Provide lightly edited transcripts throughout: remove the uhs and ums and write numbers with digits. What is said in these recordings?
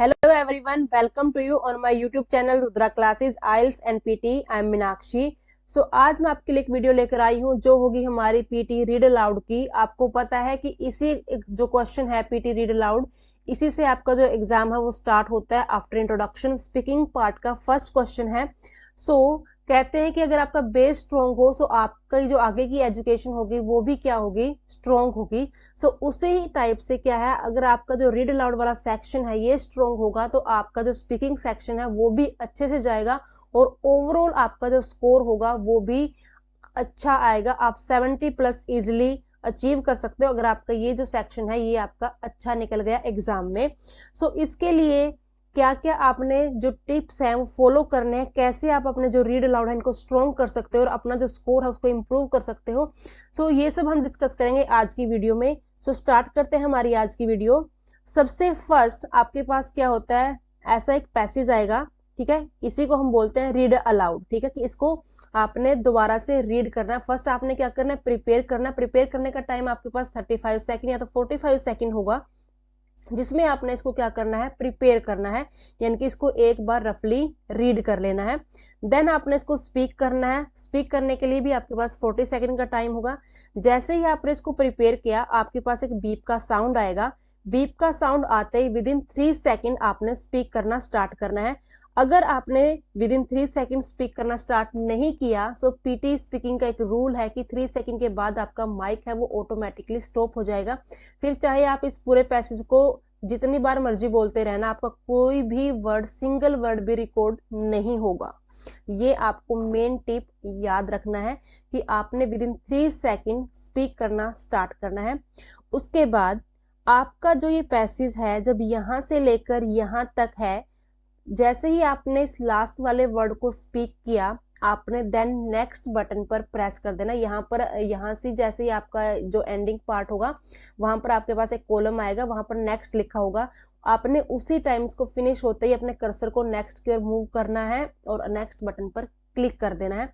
Hello everyone, welcome to you on my YouTube channel Rudra Classes IELTS and PT. I am Meenakshi. So आज मैं आपके लिए एक video लेकर आई हूँ जो होगी हमारी PT रीड अलाउड की. आपको पता है कि इसी जो क्वेश्चन है PT रीड अलाउड, इसी से आपका जो एग्जाम है वो स्टार्ट होता है. आफ्टर इंट्रोडक्शन स्पीकिंग पार्ट का फर्स्ट क्वेश्चन है. कहते हैं कि अगर आपका बेस स्ट्रॉन्ग हो तो आपका जो आगे की एजुकेशन होगी वो भी क्या होगी, स्ट्रॉन्ग होगी. उसी ही टाइप से क्या है, अगर आपका जो रीड अलाउड वाला सेक्शन है ये स्ट्रॉन्ग होगा तो आपका जो स्पीकिंग सेक्शन है वो भी अच्छे से जाएगा और ओवरऑल आपका जो स्कोर होगा वो भी अच्छा आएगा. आप 70+ इजिली अचीव कर सकते हो अगर आपका ये जो सेक्शन है ये आपका अच्छा निकल गया एग्जाम में. इसके लिए क्या क्या आपने जो टिप्स हैं वो फॉलो करने हैं, कैसे आप अपने जो रीड अलाउड है इनको स्ट्रॉन्ग कर सकते हो और अपना जो स्कोर है उसको इम्प्रूव कर सकते हो. ये सब हम डिस्कस करेंगे आज की वीडियो में. स्टार्ट करते हैं हमारी आज की वीडियो. सबसे फर्स्ट आपके पास क्या होता है, ऐसा एक पैसेज आएगा, ठीक है, इसी को हम बोलते हैं रीड अलाउड. ठीक है, कि इसको आपने दोबारा से रीड करना है. फर्स्ट आपने क्या करना है, प्रिपेयर करना है. प्रिपेयर करने का टाइम आपके पास 35 सेकंड या तो 45 सेकंड होगा, जिसमें आपने इसको क्या करना है, प्रिपेयर करना है, यानी कि इसको एक बार रफली रीड कर लेना है. देन आपने इसको स्पीक करना है. स्पीक करने के लिए भी आपके पास 40 सेकंड का टाइम होगा. जैसे ही आपने इसको प्रिपेयर किया आपके पास एक बीप का साउंड आएगा. बीप का साउंड आते ही विदिन 3 सेकंड आपने स्पीक करना स्टार्ट करना है. अगर आपने विदिन 3 सेकंड स्पीक करना स्टार्ट नहीं किया तो पीटी स्पीकिंग का एक रूल है कि 3 सेकंड के बाद आपका माइक है वो ऑटोमेटिकली स्टॉप हो जाएगा. फिर चाहे आप इस पूरे पैसेज को जितनी बार मर्जी बोलते रहना, आपका कोई भी वर्ड, सिंगल वर्ड भी रिकॉर्ड नहीं होगा. ये आपको मेन टिप याद रखना है कि आपने विदिन 3 सेकंड स्पीक करना स्टार्ट करना है. उसके बाद आपका जो ये पैसेज है जब यहां से लेकर यहां तक है, जैसे ही आपने इस लास्ट वाले वर्ड को स्पीक किया आपने देन नेक्स्ट बटन पर प्रेस कर देना. यहाँ पर यहाँ से जैसे ही आपका जो एंडिंग पार्ट होगा वहां पर आपके पास एक कॉलम आएगा, वहां पर नेक्स्ट लिखा होगा. आपने उसी टाइम इसको फिनिश होते ही अपने कर्सर को नेक्स्ट की ओर मूव करना है और नेक्स्ट बटन पर क्लिक कर देना है.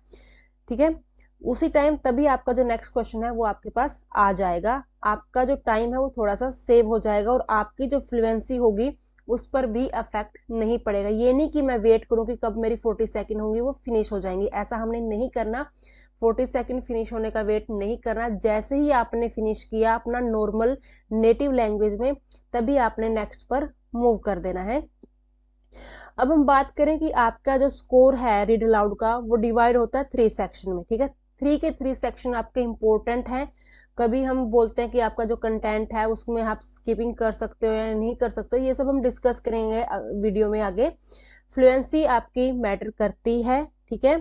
ठीक है, उसी टाइम तभी आपका जो नेक्स्ट क्वेश्चन है वो आपके पास आ जाएगा. आपका जो टाइम है वो थोड़ा सा सेव हो जाएगा और आपकी जो फ्लुएंसी होगी उस पर भी अफेक्ट नहीं पड़ेगा. ये नहीं कि मैं वेट करूं कि कब मेरी 40 सेकंड होंगी वो फिनिश हो जाएंगी, ऐसा हमने नहीं करना. 40 सेकंड फिनिश होने का वेट नहीं करना. जैसे ही आपने फिनिश किया अपना नॉर्मल नेटिव लैंग्वेज में तभी आपने नेक्स्ट पर मूव कर देना है. अब हम बात करें कि आपका जो स्कोर है रीड अलाउड का वो डिवाइड होता है 3 सेक्शन में. ठीक है, 3 के 3 सेक्शन आपके इंपॉर्टेंट हैं. कभी हम बोलते हैं कि आपका जो कंटेंट है उसमें आप स्किपिंग कर सकते हो या नहीं कर सकते हो, ये सब हम डिस्कस करेंगे वीडियो में आगे. फ्लुएंसी आपकी मैटर करती है. ठीक है,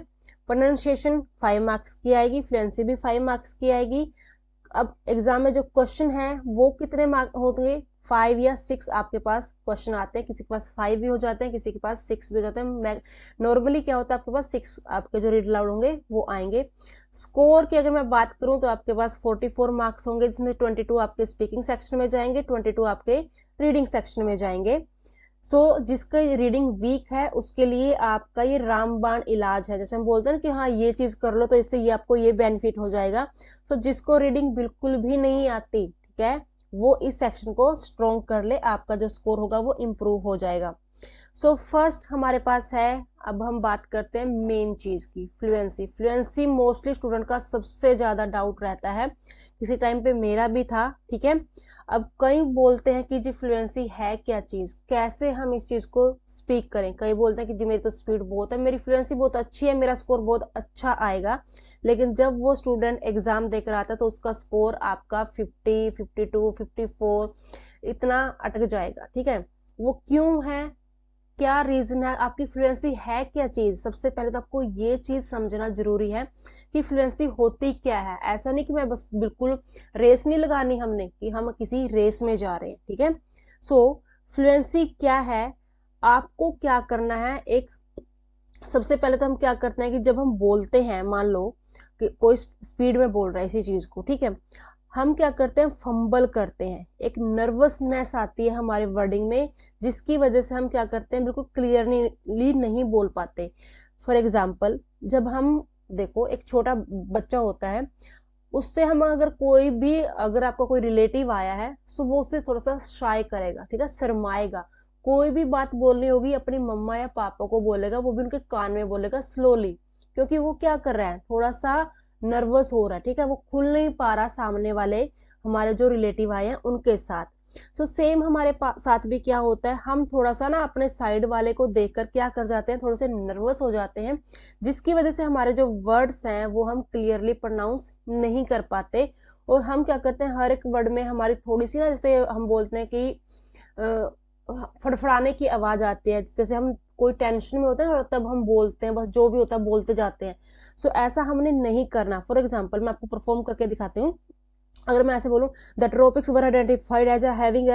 प्रोनाउंसिएशन 5 मार्क्स की आएगी, फ्लुएंसी भी 5 मार्क्स की आएगी. अब एग्जाम में जो क्वेश्चन है वो कितने मार्क होंगे, 5 या 6 आपके पास क्वेश्चन आते हैं. किसी के पास 5 भी हो जाते हैं, किसी के पास 6 भी हो जाते हैं. नॉर्मली क्या होता है, आपके पास 6 आपके जो रीड अलाउड होंगे वो आएंगे. स्कोर की अगर मैं बात करूं तो आपके पास 44 मार्क्स होंगे, जिसमें 22 आपके स्पीकिंग सेक्शन में जाएंगे, 22 आपके रीडिंग सेक्शन में जाएंगे. जिसका रीडिंग वीक है उसके लिए आपका ये रामबाण इलाज है. जैसे हम बोलते हैं कि हाँ ये चीज कर लो तो इससे ये आपको ये बेनिफिट हो जाएगा. जिसको रीडिंग बिल्कुल भी नहीं आती, ठीक है, वो इस सेक्शन को स्ट्रॉन्ग कर ले, आपका जो स्कोर होगा वो इम्प्रूव हो जाएगा. फर्स्ट हमारे पास है, अब हम बात करते हैं मेन चीज की, फ्लुएंसी. फ्लुएंसी मोस्टली स्टूडेंट का सबसे ज्यादा डाउट रहता है, किसी टाइम पे मेरा भी था. ठीक है, अब कई बोलते हैं कि जी फ्लुएंसी है क्या चीज, कैसे हम इस चीज को स्पीक करें. कई बोलते हैं कि जी मेरी तो स्पीड बहुत है, मेरी फ्लुएंसी बहुत अच्छी है, मेरा स्कोर बहुत अच्छा आएगा. लेकिन जब वो स्टूडेंट एग्जाम देकर आता है तो उसका स्कोर आपका 50, 52, 54 इतना अटक जाएगा. ठीक है, वो क्यों है, क्या रीजन है, आपकी फ्लुएंसी है क्या चीज. सबसे पहले तो आपको ये चीज समझना जरूरी है कि फ्लुएंसी होती क्या है. ऐसा नहीं कि मैं बस बिल्कुल रेस नहीं लगानी हमने कि हम किसी रेस में जा रहे हैं. ठीक है, फ्लुएंसी क्या है, आपको क्या करना है. एक सबसे पहले तो हम क्या करते हैं कि जब हम बोलते हैं, मान लो कि कोई स्पीड में बोल रहा है इसी चीज को, ठीक है, हम क्या करते हैं, फंबल करते हैं. एक नर्वसनेस आती है हमारे वर्डिंग में जिसकी वजह से हम क्या करते हैं, बिल्कुल क्लियरली नहीं बोल पाते. फॉर एग्जाम्पल, जब हम देखो एक छोटा बच्चा होता है, उससे हम अगर कोई भी, अगर आपका कोई रिलेटिव आया है तो वो उससे थोड़ा सा शाय करेगा, ठीक है, शर्माएगा. कोई भी बात बोलनी होगी अपनी मम्मा या पापा को बोलेगा, वो भी उनके कान में बोलेगा स्लोली, क्योंकि वो क्या कर रहा है, थोड़ा सा नर्वस हो रहा है, ठीक है, वो खुल नहीं पा रहा सामने वाले हमारे जो रिलेटिव आए हैं उनके साथ। सो सेम हमारे साथ भी क्या होता है, हम थोड़ा सा ना अपने साइड वाले को देखकर क्या कर जाते हैं, थोड़े से नर्वस हो जाते हैं, जिसकी वजह से हमारे जो वर्ड्स हैं वो हम क्लियरली प्रोनाउंस नहीं कर पाते। और हम क्या करते हैं, हर एक वर्ड में हमारी थोड़ी सी ना, जैसे हम बोलते हैं कि फड़फड़ाने की आवाज आती है, जैसे हम कोई टेंशन में होते हैं और तब हम बोलते हैं, बस जो भी होता है बोलते जाते हैं। सो ऐसा हमने नहीं करना। फॉर एग्जाम्पल मैं आपको परफॉर्म करके दिखाती हूँ। अगर मैं ऐसे बोलूं, the tropics were identified as having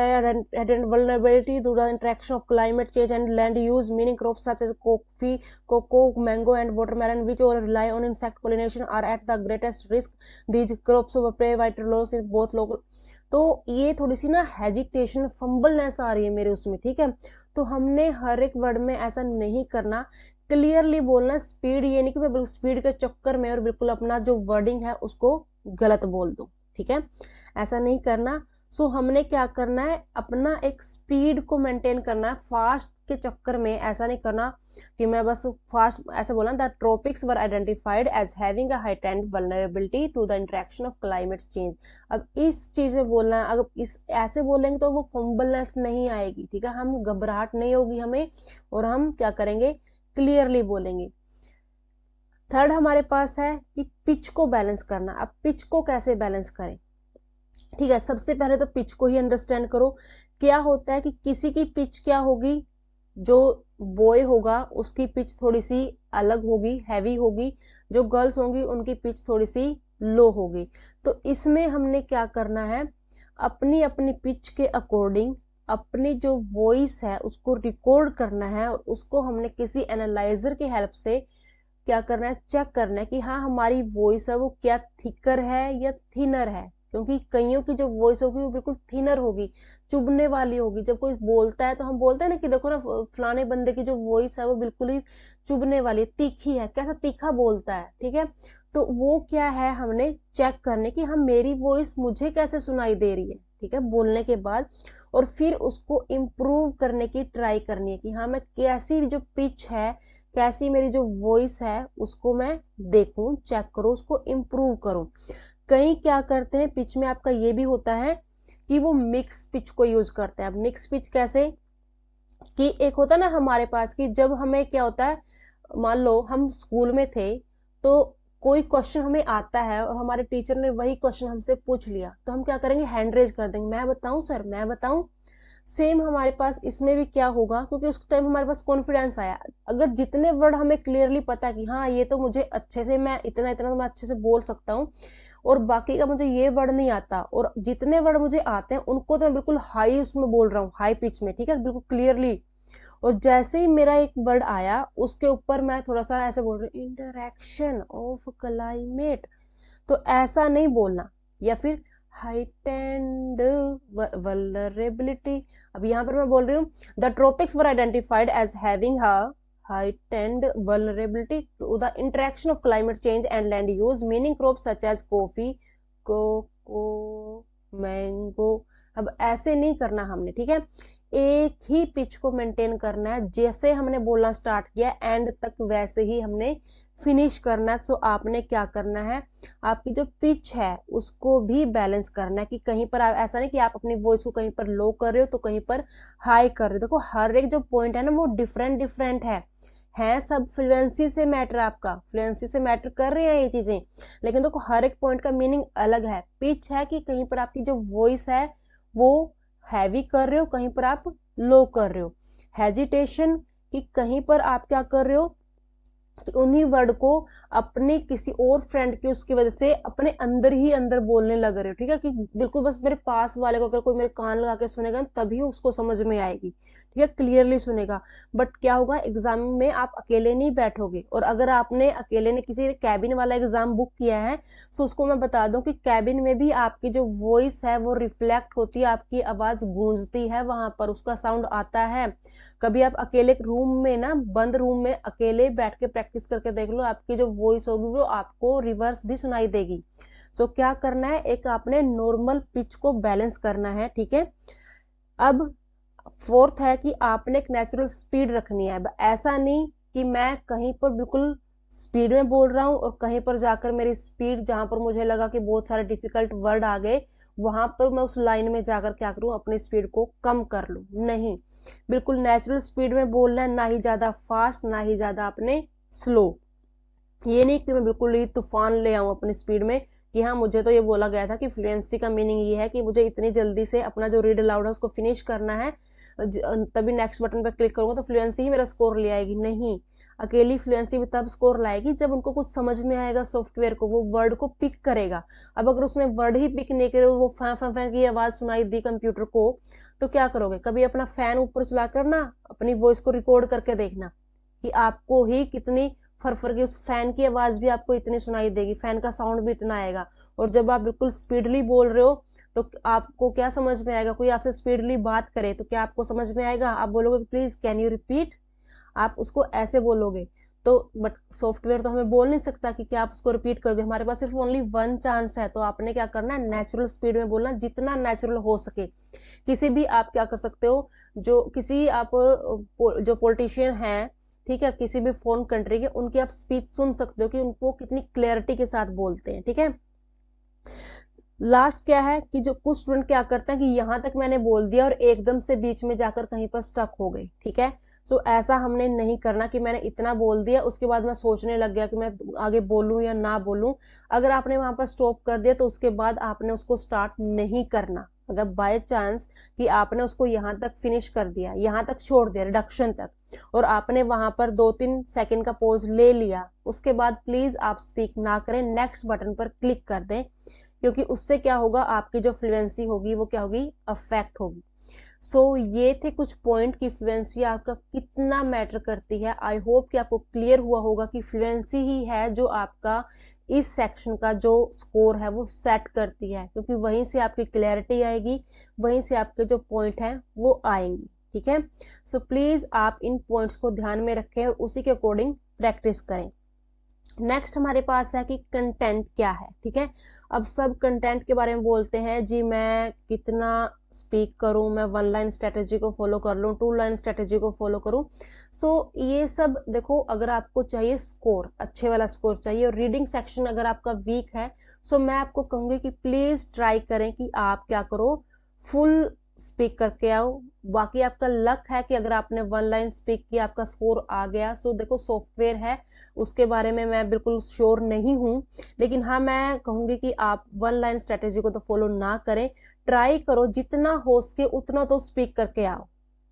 vulnerability to the interaction of climate change and land use, meaning crops such as coffee, cocoa, mango and watermelon, which all rely on insect pollination, are at the greatest risk. These crops play vital roles in both local। तो ये थोड़ी सी ना hesitation, फंबलनेस आ रही है मेरे उसमें, ठीक है। तो हमने हर एक वर्ड में ऐसा नहीं करना, क्लियरली बोलना। स्पीड ये नहीं कि मैं बिल्कुल स्पीड के चक्कर में और बिल्कुल अपना जो वर्डिंग है उसको गलत बोल दूं, ठीक है, ऐसा नहीं करना। सो हमने क्या करना है, अपना एक स्पीड को मेंटेन करना है, फास्ट के चक्कर में ऐसा नहीं करना कि मैं बस फास्ट ऐसे बोला। The tropics were identified as having a heightened vulnerability to the interaction of climate change. अब इस चीज में बोलना है, अगर इस ऐसे बोलेंगे तो वो फंबलनेस नहीं आएगी, ठीक है, हम घबराहट नहीं होगी हमें, और हम क्या करेंगे, क्लियरली बोलेंगे। थर्ड हमारे पास है कि पिच को बैलेंस करना। अब पिच को कैसे बैलेंस करें, ठीक है, सबसे पहले तो पिच को ही अंडरस्टैंड करो। क्या होता है कि किसी की पिच क्या होगी, जो बॉय होगा उसकी पिच थोड़ी सी अलग होगी, हैवी होगी, जो गर्ल्स होंगी उनकी पिच थोड़ी सी लो होगी। तो इसमें हमने क्या करना है, अपनी अपनी पिच के अकॉर्डिंग अपनी जो वॉइस है उसको रिकॉर्ड करना है, और उसको हमने किसी एनालाइजर की हेल्प से क्या करना है, चेक करना है कि हाँ हमारी वॉइस है वो क्या थिकर है या थिनर है। क्योंकि कईयों की जो वॉइस होगी वो बिल्कुल थिनर होगी, चुभने वाली होगी। जब कोई बोलता है तो हम बोलते हैं ना कि देखो ना फलाने बंदे की जो वॉइस है वो बिल्कुल ही चुभने वाली, तीखी है, कैसा तीखा बोलता है, ठीक है। तो वो क्या है, हमने चेक करने की हम मेरी वॉइस मुझे कैसे सुनाई दे रही है, ठीक है, बोलने के बाद। और फिर उसको इम्प्रूव करने की ट्राई करनी है कि हाँ मैं कैसी जो पिच है, कैसी मेरी जो वॉइस है उसको मैं देखूं, चेक करूं, उसको इम्प्रूव करूं। कई क्या करते हैं, पिच में आपका ये भी होता है कि वो मिक्स पिच को यूज करते हैं। मिक्स पिच कैसे, कि एक होता है ना हमारे पास कि जब हमें क्या होता है, मान लो हम स्कूल में थे, तो कोई क्वेश्चन हमें आता है और हमारे टीचर ने वही क्वेश्चन हमसे पूछ लिया, तो हम क्या करेंगे, हैंड रेज कर देंगे, मैं बताऊं सर, मैं बताऊं। सेम हमारे पास इसमें भी क्या होगा, क्योंकि उस टाइम हमारे पास कॉन्फिडेंस आया। अगर जितने वर्ड हमें क्लियरली पता है कि हाँ ये तो मुझे अच्छे से, मैं इतना इतना तो मैं अच्छे से बोल सकता हूँ, और बाकी का मुझे ये वर्ड नहीं आता, और जितने वर्ड मुझे आते हैं उनको तो मैं बिल्कुल हाई उसमें बोल रहा हूँ, हाई पिच में, ठीक है, बिल्कुल क्लियरली। और जैसे ही मेरा एक वर्ड आया उसके ऊपर मैं थोड़ा सा ऐसे बोल रही हूँ, इंटरेक्शन ऑफ क्लाइमेट, तो ऐसा नहीं बोलना। या फिर heightened vulnerability, अब यहाँ पर मैं बोल रही हूँ, the tropics were identified as having a heightened vulnerability to the interaction of climate change and land use, meaning crops such as coffee, cocoa, mango। अब ऐसे नहीं करना हमने, ठीक है, एक ही पिच को मेंटेन करना है, जैसे हमने बोलना स्टार्ट किया एंड तक वैसे ही हमने फिनिश करना है। सो आपने क्या करना है, आपकी जो पिच है उसको भी बैलेंस करना है, कि कहीं पर ऐसा नहीं कि आप अपनी वॉइस को कहीं पर लो कर रहे हो तो कहीं पर हाई कर रहे हो। देखो हर एक जो पॉइंट है ना वो डिफरेंट डिफरेंट है सब फ्लुएंसी से मैटर, आपका फ्लुएंसी से मैटर कर रहे हैं ये चीजें, लेकिन देखो हर एक पॉइंट का मीनिंग अलग है। पिच है कि कहीं पर आपकी जो वॉइस है वो हैवी कर रहे हो, कहीं पर आप लो कर रहे हो। हेजिटेशन कि कहीं पर आप क्या कर रहे हो, उन्हीं वर्ड को अपने किसी और फ्रेंड की उसकी वजह से अपने अंदर ही अंदर बोलने लग रहे हो, ठीक है, कि बिल्कुल बस मेरे पास वाले को अगर कोई मेरे कान लगा के सुनेगा तभी उसको समझ में आएगी, ठीक है, क्लियरली सुनेगा। बट क्या होगा, एग्जाम में आप अकेले नहीं बैठोगे, और अगर आपने अकेले ने किसी कैबिन वाला एग्जाम बुक किया है तो उसको मैं बता दूं कि कैबिन में भी आपकी जो वॉइस है वो रिफ्लेक्ट होती है, आपकी आवाज गूंजती है, वहां पर उसका साउंड आता है। कभी आप अकेले रूम में ना, बंद रूम में अकेले बैठ के प्रैक्टिस करके देख लो, आपकी जो वॉइस होगी वो आपको रिवर्स भी सुनाई देगी। सो क्या करना है, एक आपने नॉर्मल पिच को बैलेंस करना है, ठीक है। अब फोर्थ है कि आपने एक नेचुरल स्पीड रखनी है। ऐसा नहीं कि मैं कहीं पर बिल्कुल स्पीड में बोल रहा हूँ और कहीं पर जाकर मेरी स्पीड, जहां पर मुझे लगा कि बहुत सारे डिफिकल्ट वर्ड आ गए, वहां पर मैं उस लाइन में जाकर क्या करूं, अपनी स्पीड को कम कर लूं। नहीं, बिल्कुल नेचुरल स्पीड में बोलना है, ना ही ज्यादा फास्ट ना ही ज्यादा अपने स्लो। ये नहीं कि मैं बिल्कुल ही तूफान ले आऊं अपनी स्पीड में कि हाँ मुझे तो ये बोला गया था कि फ्लुएंसी का मीनिंग ये है कि मुझे इतनी जल्दी से अपना जो रीड अलाउड है उसको फिनिश करना है, तभी नेक्स्ट बटन पर क्लिक करूंगा तो फ्लुएंसी ही मेरा स्कोर ले आएगी। नहीं, अकेली फ्लुएंसी भी तब स्कोर लाएगी जब उनको कुछ समझ में आएगा, सॉफ्टवेयर को वो वर्ड को पिक करेगा। अब अगर उसने वर्ड ही पिक नहीं करे, वो फै फै फै की आवाज सुनाई दी कंप्यूटर को, तो क्या करोगे? कभी अपना फैन ऊपर चलाकर ना अपनी वॉइस को रिकॉर्ड करके देखना कि आपको ही कितनी फरफर की, उस फैन की आवाज भी आपको इतनी सुनाई देगी, फैन का साउंड भी इतना आएगा। और जब आप बिल्कुल स्पीडली बोल रहे हो तो आपको क्या समझ में आएगा? कोई आपसे स्पीडली बात करे तो क्या आपको समझ में आएगा? आप बोलोगे प्लीज कैन यू रिपीट, आप उसको ऐसे बोलोगे। तो बट सॉफ्टवेयर तो हमें बोल नहीं सकता कि क्या आप उसको रिपीट करोगे, हमारे पास सिर्फ ओनली वन चांस है। तो आपने क्या करना है? नेचुरल स्पीड में बोलना, जितना नेचुरल हो सके। किसी भी आप क्या कर सकते हो, जो किसी आप जो पॉलिटिशियन है, ठीक है, किसी भी फॉरेन कंट्री के, उनकी आप स्पीच सुन सकते हो कि उनको कितनी क्लैरिटी के साथ बोलते हैं। ठीक है, लास्ट क्या है कि जो कुछ स्टूडेंट क्या करते हैं कि यहां तक मैंने बोल दिया और एकदम से बीच में जाकर कहीं पर स्टक हो गई। ठीक है, सो ऐसा हमने नहीं करना कि मैंने इतना बोल दिया उसके बाद मैं सोचने लग गया कि मैं आगे बोलूं या ना बोलूं। अगर आपने वहां पर स्टॉप कर दिया तो उसके बाद आपने उसको स्टार्ट नहीं करना। अगर बाय चांस कि आपने उसको यहां तक फिनिश कर दिया, यहां तक छोड़ दिया रिडक्शन तक, और आपने वहां पर 2-3 सेकंड का पॉज ले लिया, उसके बाद प्लीज आप स्पीक ना करें, नेक्स्ट बटन पर क्लिक कर दें। क्योंकि उससे क्या होगा, आपकी जो फ्लुएंसी होगी वो क्या होगी, अफेक्ट होगी। सो ये थे कुछ पॉइंट कि फ्लुएंसी आपका कितना मैटर करती है। आई होप कि आपको क्लियर हुआ होगा कि फ्लुएंसी ही है जो आपका इस सेक्शन का जो स्कोर है वो सेट करती है, क्योंकि वहीं से आपकी क्लैरिटी आएगी, वहीं से आपके जो पॉइंट हैं वो आएंगी। ठीक है, सो प्लीज आप इन पॉइंट्स को ध्यान में रखें और उसी के अकॉर्डिंग प्रैक्टिस करें। नेक्स्ट हमारे पास है कि कंटेंट क्या है। ठीक है, अब सब कंटेंट के बारे में बोलते हैं जी, मैं कितना स्पीक करूं, मैं 1 लाइन स्ट्रेटेजी को फॉलो कर लूं, 2 लाइन स्ट्रेटेजी को फॉलो करूं। सो ये सब देखो, अगर आपको चाहिए स्कोर, अच्छे वाला स्कोर चाहिए और रीडिंग सेक्शन अगर आपका वीक है, सो मैं आपको कहूंगी कि प्लीज ट्राई करें कि आप क्या करो, फुल स्पीक करके आओ। बाकी आपका लक है कि अगर आपने 1 लाइन स्पीक किया आपका स्कोर आ गया। सो देखो, सॉफ्टवेयर है, उसके बारे में मैं बिल्कुल श्योर नहीं हूं, लेकिन हाँ मैं कहूंगी कि आप 1 लाइन स्ट्रेटेजी को तो फॉलो ना करें, ट्राई करो जितना हो सके उतना तो स्पीक करके आओ।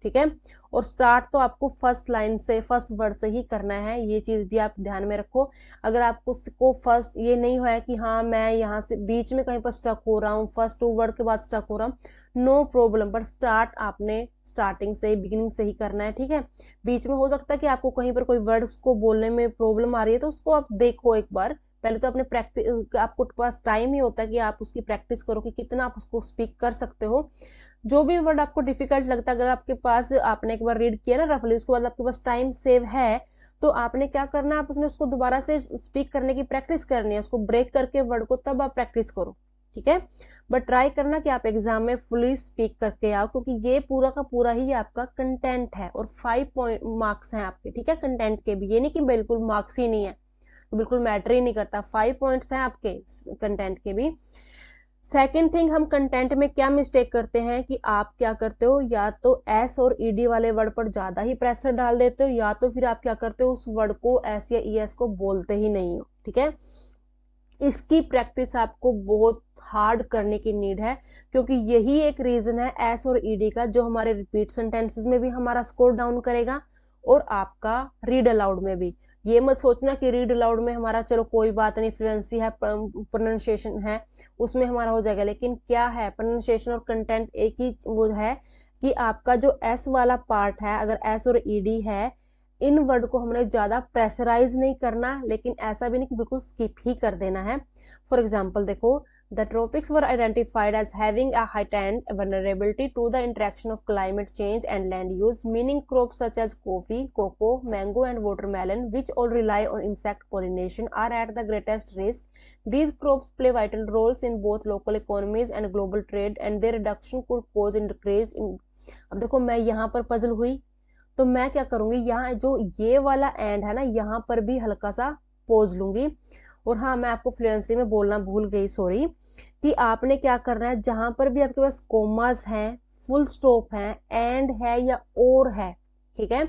ठीक है, और स्टार्ट तो आपको फर्स्ट लाइन से, फर्स्ट वर्ड से ही करना है, ये चीज भी आप ध्यान में रखो। अगर आपको को फर्स्ट ये नहीं हुआ है कि हाँ मैं यहाँ से बीच में कहीं पर स्टक हो रहा हूँ, फर्स्ट 2 वर्ड के बाद स्टक हो रहा हूँ, नो प्रॉब्लम, बट स्टार्ट आपने स्टार्टिंग से, बिगिनिंग से ही करना है। ठीक है, बीच में हो सकता है कि आपको कहीं पर कोई वर्ड्स को बोलने में प्रॉब्लम आ रही है, तो उसको आप देखो एक बार, पहले तो अपने प्रैक्टिस, आपको पास टाइम ही होता है कि आप उसकी प्रैक्टिस करो कि कितना आप उसको स्पीक कर सकते हो। जो भी वर्ड आपको डिफिकल्ट लगता है, अगर आपके पास, आपने एक बार रीड किया ना रफली, उसके बाद आपके पास टाइम सेव है, तो आपने क्या करना है, आप उसने उसको दोबारा से स्पीक करने की प्रैक्टिस करनी है, उसको ब्रेक करके वर्ड को, तब आप प्रैक्टिस करो। ठीक है, बट ट्राई करना कि आप एग्जाम में फुली स्पीक करके आओ, क्योंकि ये पूरा का पूरा ही आपका कंटेंट है और 5 मार्क्स हैं आपके। ठीक है, कंटेंट के भी, ये नहीं कि बिल्कुल मार्क्स ही नहीं है, तो बिल्कुल मैटर ही नहीं करता, 5 पॉइंट्स हैं आपके कंटेंट के भी। सेकेंड थिंग, हम कंटेंट में क्या मिस्टेक करते हैं कि आप क्या करते हो, या तो एस और ईडी वाले वर्ड पर ज्यादा ही प्रेशर डाल देते हो, या तो फिर आप क्या करते हो, उस वर्ड को एस या ईएस को बोलते ही नहीं हो। ठीक है, इसकी प्रैक्टिस आपको बहुत हार्ड करने की नीड है, क्योंकि यही एक रीजन है एस और ईडी का, जो हमारे रिपीट सेंटेंसेस में भी हमारा स्कोर डाउन करेगा और आपका रीड अलाउड में भी। ये मत सोचना कि रीड अलाउड में हमारा चलो कोई बात नहीं, फ्लुएंसी है, प्रोनाउंसिएशन है, उसमें हमारा हो जाएगा, लेकिन क्या है, प्रोनाउंसिएशन और कंटेंट एक ही वो है कि आपका जो एस वाला पार्ट है, अगर एस और ईडी है, इन वर्ड को हमने ज्यादा प्रेशराइज नहीं करना, लेकिन ऐसा भी नहीं कि बिल्कुल स्किप ही कर देना है। फॉर एग्जाम्पल देखो, the tropics were identified as having a heightened vulnerability to the interaction of climate change and land use, meaning crops such as coffee, cocoa, mango and watermelon, which all rely on insect pollination, are at the greatest risk. These crops play vital roles in both local economies and global trade, and their reduction could cause अब देखो मैं यहाँ पर puzzle हुई, तो मैं क्या करूंगी, यहाँ जो ये वाला एंड है ना, यहाँ पर भी हल्का सा पोज लूंगी। और हाँ, मैं आपको फ्लुएंसी में बोलना भूल गई, सॉरी, कि आपने क्या करना है, जहां पर भी आपके पास कोमास हैं, फुल स्टॉप है, एंड है या और है, ठीक है,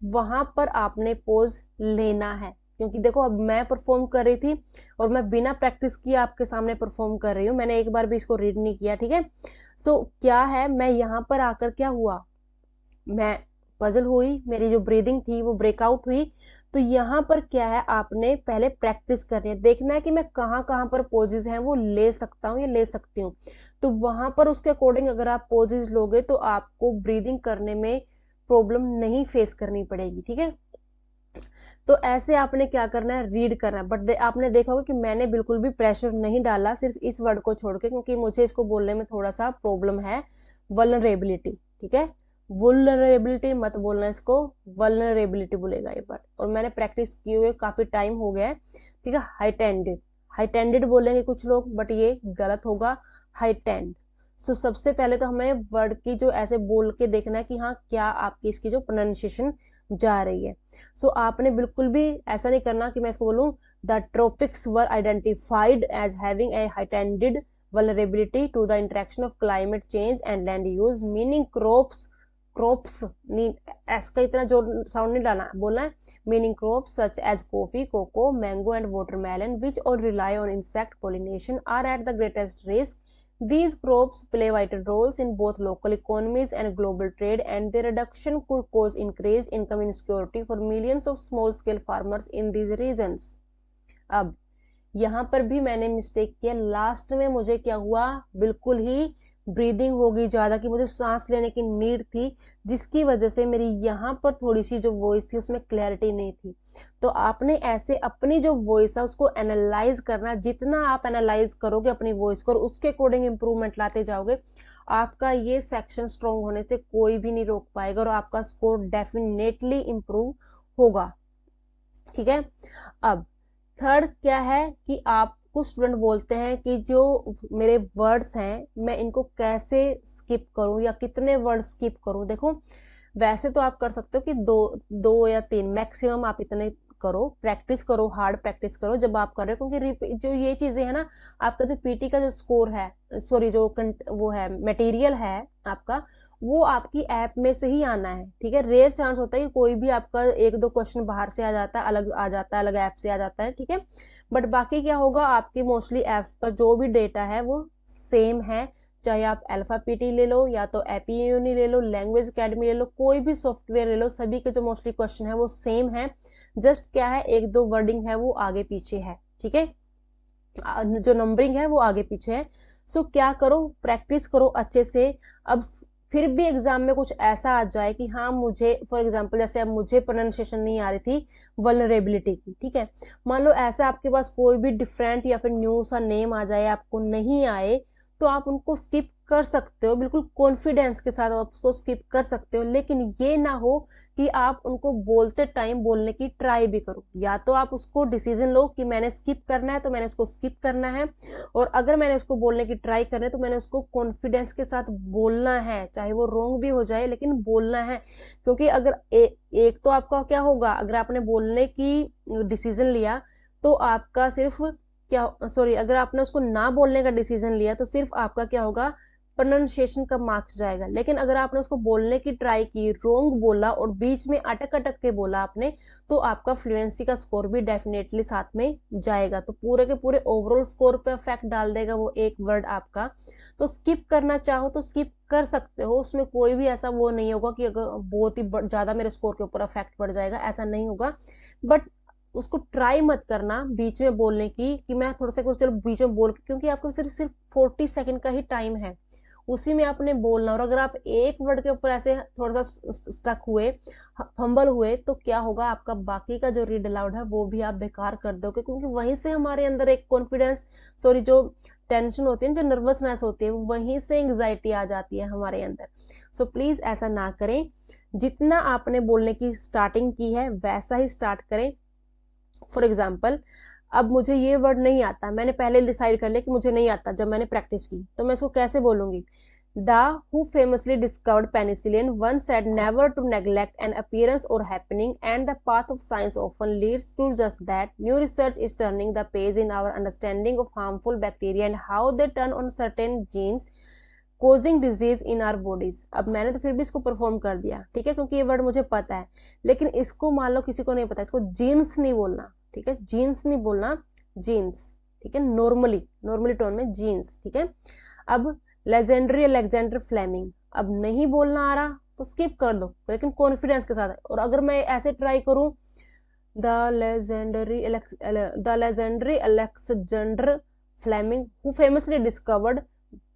वहां पर आपने पोज लेना है। क्योंकि देखो अब मैं परफॉर्म कर रही थी और मैं बिना प्रैक्टिस किए आपके सामने परफॉर्म कर रही हूँ, मैंने एक बार भी इसको रीड नहीं किया, ठीक है। सो क्या है, मैं यहाँ पर आकर क्या हुआ, मैं पजल हुई, मेरी जो ब्रीदिंग थी वो ब्रेकआउट हुई। तो यहाँ पर क्या है, आपने पहले प्रैक्टिस करनी है, देखना है कि मैं कहाँ कहाँ पर पोजेज हैं वो ले सकता हूँ या ले सकती हूँ। तो वहां पर उसके अकॉर्डिंग अगर आप पोजेज लोगे तो आपको ब्रीदिंग करने में प्रॉब्लम नहीं फेस करनी पड़ेगी, ठीक है। तो ऐसे आपने क्या करना है, रीड करना है। बट आपने देखा होगा कि मैंने बिल्कुल भी प्रेशर नहीं डाला, सिर्फ इस वर्ड को छोड़ के, क्योंकि मुझे इसको बोलने में थोड़ा सा प्रॉब्लम है, वल्नरेबिलिटी, ठीक है। वुलनरेबिलिटी मत बोलना, इसको वल्नरेबिलिटी बोलेगा ये वर्ड। और मैंने प्रैक्टिस किए हुए काफी टाइम हो गया है, ठीक है। हाइटेंडेड, हाइटेंडेड बोलेंगे कुछ लोग, बट ये गलत होगा, हाइटेंड। सो सबसे पहले तो हमें वर्ड की जो ऐसे बोल के देखना है कि हाँ क्या आपकी इसकी जो प्रोनाउंसिएशन जा रही है। सो आपने बिल्कुल भी ऐसा नहीं करना कि मैं इसको बोलूं the tropics were identified as having a heightened vulnerability to the interaction of climate change and land use, meaning crops नहीं, एस का इतना जोर साउंड नहीं डालना, बोलना है meaning crops such as coffee, cocoa, mango and watermelon which all rely on insect pollination are at the greatest risk. These crops play vital roles in both local economies and global trade, and their reduction could cause increased income insecurity for millions of small-scale farmers in these regions. अब यहाँ पर भी मैंने mistake किया, last में मुझे क्या हुआ, बिल्कुल ही ब्रीदिंग हो गई ज्यादा, कि मुझे सांस लेने की नीड थी, जिसकी वजह से मेरी यहाँ पर थोड़ी सी जो वॉइस थी उसमें क्लैरिटी नहीं थी। तो आपने ऐसे अपनी जो वॉइस है उसको एनालाइज करना, जितना आप एनालाइज करोगे अपनी वॉइस को और उसके अकॉर्डिंग इंप्रूवमेंट लाते जाओगे, आपका ये सेक्शन स्ट्रॉन्ग होने से कोई भी नहीं रोक पाएगा और आपका स्कोर डेफिनेटली इंप्रूव होगा, ठीक है। अब थर्ड क्या है कि आप कुछ स्टूडेंट बोलते हैं कि जो मेरे वर्ड्स हैं मैं इनको कैसे स्किप करूं या कितने वर्ड स्किप करूं। देखो वैसे तो आप कर सकते हो कि दो या तीन मैक्सिमम आप इतने करो, प्रैक्टिस करो, हार्ड प्रैक्टिस करो जब आप कर रहे हो, क्योंकि जो ये चीजें है ना, आपका जो पीटी का जो स्कोर है, सॉरी जो वो है मटेरियल है आपका, वो आपकी ऐप में से ही आना है, ठीक है। रेयर चांस होता है कि कोई भी आपका एक दो क्वेश्चन बाहर से आ जाता है, अलग आ जाता है, अलग ऐप से आ जाता है, ठीक है। बट बाकी क्या होगा, आपकी मोस्टली एप्स पर जो भी डेटा है वो सेम है, चाहे आप अल्फा पीटी ले लो या तो एपी यूनी ले लो, लैंग्वेज अकेडमी ले लो, कोई भी सॉफ्टवेयर ले लो, सभी के जो मोस्टली क्वेश्चन है वो सेम है। जस्ट क्या है, एक दो वर्डिंग है वो आगे पीछे है, ठीक है, जो नंबरिंग है वो आगे पीछे है। सो क्या करो, प्रैक्टिस करो अच्छे से। अब फिर भी एग्जाम में कुछ ऐसा आ जाए कि हाँ मुझे, फॉर एग्जांपल जैसे अब मुझे प्रोनाउंसिएशन नहीं आ रही थी वल्नरेबिलिटी की, ठीक है, मान लो ऐसा आपके पास कोई भी डिफरेंट या फिर न्यू सा नेम आ जाए, आपको नहीं आए, तो आप उनको स्किप कर सकते हो, बिल्कुल कॉन्फिडेंस के साथ आप उसको स्किप कर सकते हो। लेकिन ये ना हो कि आप उनको बोलते टाइम बोलने की ट्राई भी करो, या तो आप उसको डिसीजन लो कि मैंने स्किप करना है तो मैंने उसको स्किप करना है, और अगर मैंने उसको बोलने की ट्राई करना है तो मैंने उसको कॉन्फिडेंस के साथ बोलना है, चाहे वो रॉन्ग भी हो जाए लेकिन बोलना है। क्योंकि अगर एक तो आपका क्या होगा, अगर आपने बोलने की डिसीजन लिया तो आपका सिर्फ क्या, सॉरी, अगर आपने उसको ना बोलने का डिसीजन लिया तो सिर्फ आपका क्या होगा, प्रोनाउंसिएशन का मार्क्स जाएगा। लेकिन अगर आपने उसको बोलने की ट्राई की, रोंग बोला और बीच में अटक अटक के बोला आपने, तो आपका फ्लुएंसी का स्कोर भी डेफिनेटली साथ में जाएगा, तो पूरे के पूरे ओवरऑल स्कोर पे इफेक्ट डाल देगा वो एक वर्ड आपका। तो स्किप करना चाहो तो स्किप कर सकते हो, उसमें कोई भी ऐसा वो नहीं होगा कि अगर बहुत ही ज्यादा मेरे स्कोर के ऊपर इफेक्ट पड़ जाएगा, ऐसा नहीं होगा। बट उसको ट्राई मत करना बीच में बोलने की कि मैं थोड़ा सा चलो बीच में बोल, क्योंकि आपको सिर्फ सिर्फ 40 सेकंड का ही टाइम है, उसी में आपने बोलना। और अगर आप एक वर्ड के ऊपर ऐसे थोड़ा सा स्टक हुए, फंबल हुए, तो क्या होगा, आपका बाकी का जो रीड अलाउड है वो भी आप बेकार कर दोगे, क्योंकि वहीं से हमारे अंदर एक कॉन्फिडेंस, सॉरी जो टेंशन होती है, जो नर्वसनेस होती है, वहीं से एंग्जाइटी आ जाती है हमारे अंदर। सो प्लीज ऐसा ना करें, जितना आपने बोलने की स्टार्टिंग की है वैसा ही स्टार्ट करें। फॉर एग्जाम्पल, अब मुझे ये वर्ड नहीं आता, मैंने पहले डिसाइड कर लिया कि मुझे नहीं आता, जब मैंने प्रैक्टिस की तो मैं इसको कैसे बोलूंगी, the who famously discovered penicillin once said never to neglect an appearance or happening, and the path of science often leads to just that. New research is turning the page in our understanding of harmful bacteria and how they turn on certain genes causing disease in our bodies. अब मैंने तो फिर भी इसको perform कर दिया, ठीक है, क्योंकि ये वर्ड मुझे पता है, लेकिन इसको मान लो किसी को नहीं पता, इसको जीन्स नहीं बोलना, ठीक है, जीन्स नहीं बोलना, जीन्स, ठीक है, नॉर्मली टोन में जीन्स, ठीक है। अब लेजेंडरी अलेक्जेंडर फ्लेमिंग, अब नहीं बोलना आ रहा तो स्किप कर दो, लेकिन कॉन्फिडेंस के साथ। और अगर मैं ऐसे ट्राई करूं, the legendary Alexander Fleming who famously discovered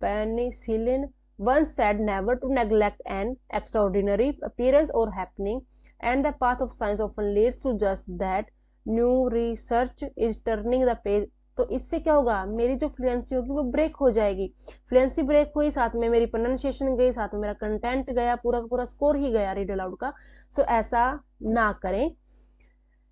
penicillin once said never to neglect an extraordinary appearance or happening, and the path of science often leads to just that. New research is turning the page. तो इससे क्या होगा, मेरी जो fluency होगी वो break हो जाएगी। फ्लुएंसी ब्रेक हुई, साथ में मेरी प्रोनाउंसिएशन गई, साथ में मेरा कंटेंट गया, पूरा का पूरा स्कोर ही गया रीड अलाउड का। सो ऐसा ना करें।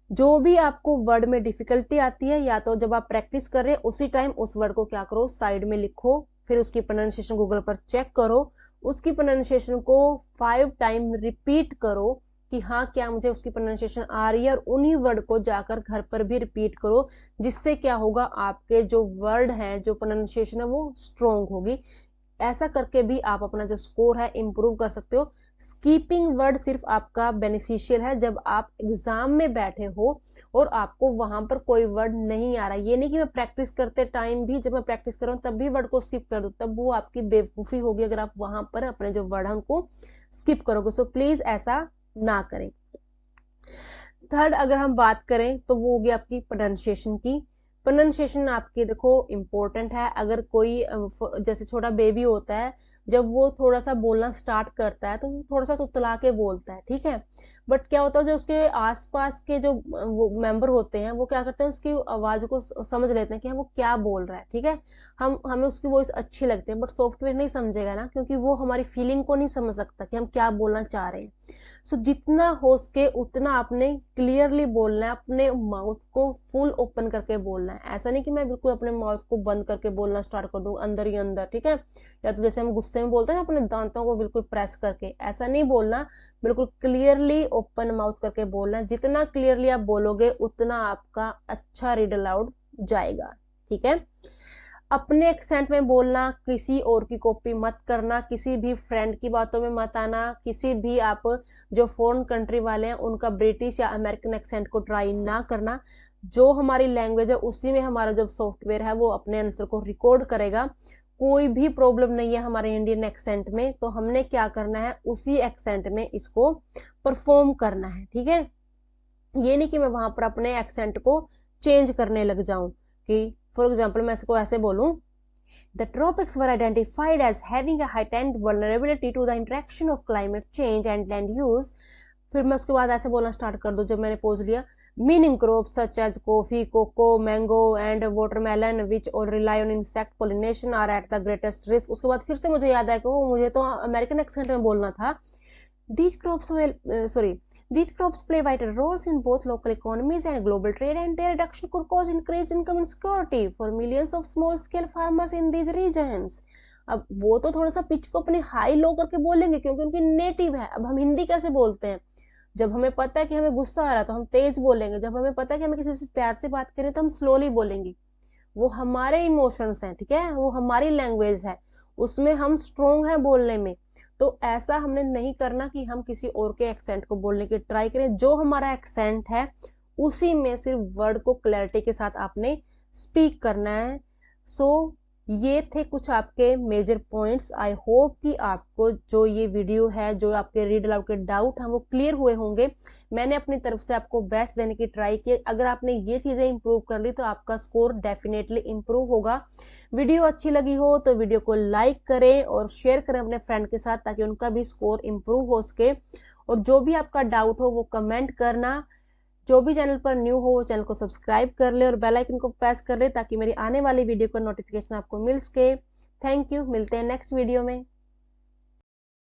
जो भी आपको वर्ड में डिफिकल्टी आती है, या तो जब आप प्रैक्टिस कर रहे हैं उसी टाइम उस वर्ड को क्या करो, साइड में लिखो, फिर उसकी प्रोनाउंसिएशन गूगल पर चेक करो, उसकी प्रोनाउंसिएशन को 5 टाइम रिपीट करो कि हाँ क्या मुझे उसकी प्रोनाउंसिएशन आ रही है, और उन्हीं वर्ड को जाकर घर पर भी रिपीट करो, जिससे क्या होगा, आपके जो वर्ड हैं, जो प्रोनाउंसिएशन है वो स्ट्रोंग होगी। ऐसा करके भी आप अपना जो स्कोर है इम्प्रूव कर सकते हो। स्कीपिंग वर्ड सिर्फ आपका बेनिफिशियल है जब आप एग्जाम में बैठे हो और आपको वहां पर कोई वर्ड नहीं आ रहा। ये नहीं कि मैं प्रैक्टिस करते टाइम भी, जब मैं प्रैक्टिस कर रहा हूँ तब भी वर्ड को स्किप कर दूं, तब वो आपकी बेवकूफी होगी अगर आप वहां पर अपने जो वर्ड है उनको स्किप करोगे। सो प्लीज ऐसा ना करें। थर्ड अगर हम बात करें तो वो होगी आपकी प्रोनाउंसिएशन की। प्रोनाउंसिएशन आपकी देखो इंपॉर्टेंट है। अगर कोई जैसे छोटा बेबी होता है, जब वो थोड़ा सा बोलना स्टार्ट करता है तो वो थोड़ा सा तुतला के बोलता है, ठीक है, बट क्या होता है जो उसके आसपास के जो वो मेंबर होते हैं वो क्या करते हैं, उसकी आवाज को समझ लेते हैं कि वो क्या बोल रहा है, ठीक है, हमें उसकी वॉइस अच्छी लगती है, बट सॉफ्टवेयर नहीं समझेगा ना, क्योंकि वो हमारी फीलिंग को नहीं समझ सकता कि हम क्या बोलना चाह रहे हैं। सो जितना हो सके उतना आपने क्लियरली बोलना है, अपने माउथ को फुल ओपन करके बोलना है। ऐसा नहीं कि मैं बिल्कुल अपने माउथ को बंद करके बोलना स्टार्ट कर दूं अंदर ही अंदर, ठीक है, या तो जैसे हम गुस्से में बोलते हैं अपने दांतों को बिल्कुल प्रेस करके, ऐसा नहीं बोलना, बिल्कुल क्लियरली ओपन माउथ करके बोलना है। जितना क्लियरली आप बोलोगे उतना आपका अच्छा रीड अलाउड जाएगा, ठीक है। अपने एक्सेंट में बोलना, किसी और की कॉपी मत करना, किसी भी फ्रेंड की बातों में मत आना, किसी भी आप जो फॉरेन कंट्री वाले हैं उनका ब्रिटिश या अमेरिकन एक्सेंट को ट्राई ना करना। जो हमारी लैंग्वेज है उसी में हमारा जो सॉफ्टवेयर है वो अपने आंसर को रिकॉर्ड करेगा। कोई भी प्रॉब्लम नहीं है हमारे इंडियन एक्सेंट में, तो हमने क्या करना है, उसी एक्सेंट में इसको परफॉर्म करना है, ठीक है। ये नहीं कि मैं वहां पर अपने एक्सेंट को चेंज करने लग जाऊं, कि फॉर एग्जाम्पल मैं इसको ऐसे बोलूं, The tropics were identified as having a heightened vulnerability to the interaction of climate change and land use. फिर मैं उसके बाद ऐसे बोलना स्टार्ट कर दूं, जब मैंने पोज लिया, meaning crops such as coffee, cocoa, mango and watermelon which all rely on insect pollination are at the greatest risk. उसके बाद फिर से मुझे याद आया कि मुझे तो अमेरिकन एक्सेंट में बोलना था। These crops play vital roles in both local economies and global trade, and their reduction could cause increased income insecurity for millions of small-scale farmers in these regions. अब वो तो थोड़ा सा पिच को अपने हाई लो करके बोलेंगे क्योंकि उनकी नेटिव है। अब हम हिंदी कैसे बोलते हैं, जब हमें पता है कि हमें गुस्सा आ रहा है तो हम तेज बोलेंगे, जब हमें पता है कि हमें किसी से प्यार से बात करें तो हम स्लोली बोलेंगे। वो हमारे इमोशंस हैं, ठीक है, वो हमारी लैंग्वेज है, उसमें हम स्ट्रोंग है बोलने में। तो ऐसा हमने नहीं करना कि हम किसी और के एक्सेंट को बोलने की ट्राई करें। जो हमारा एक्सेंट है उसी में सिर्फ वर्ड को क्लैरिटी के साथ आपने स्पीक करना है। सो ये थे कुछ आपके मेजर पॉइंट्स। आई होप कि आपको जो ये वीडियो है, जो आपके रीड अलाउड के डाउट हैं वो क्लियर हुए होंगे। मैंने अपनी तरफ से आपको बेस्ट देने की ट्राई की। अगर आपने ये चीजें इंप्रूव कर ली तो आपका स्कोर डेफिनेटली इंप्रूव होगा। वीडियो अच्छी लगी हो तो वीडियो को लाइक करें और शेयर करें अपने फ्रेंड के साथ, ताकि उनका भी स्कोर इंप्रूव हो सके। और जो भी आपका डाउट हो वो कमेंट करना। जो भी चैनल पर न्यू हो वो चैनल को सब्सक्राइब कर ले और बेल आइकन को प्रेस कर ले, ताकि मेरी आने वाली वीडियो का नोटिफिकेशन आपको मिल सके। थैंक यू, मिलते हैं नेक्स्ट वीडियो में।